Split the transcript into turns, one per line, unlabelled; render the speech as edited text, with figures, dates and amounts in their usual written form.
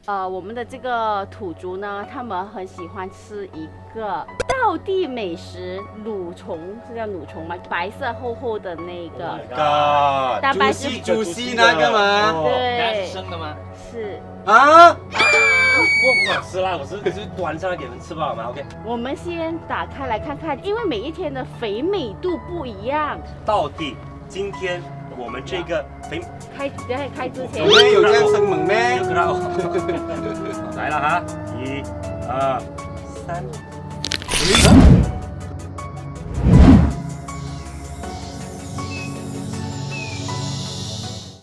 我们的这个土族呢，他们很喜欢吃一个道地美食蠕虫，是叫蠕虫吗？白色厚厚的那个，蛋白质
主席那个吗？
对，
是生的吗？
是。
啊，
不好吃啦，我是端上来给人吃不好吗 ？OK。
我们先打开来看看，因为每一天的肥美度不一样。
到底今天我们这个肥
在开之前，
有这样生猛咩？
来了哈，1、2、3。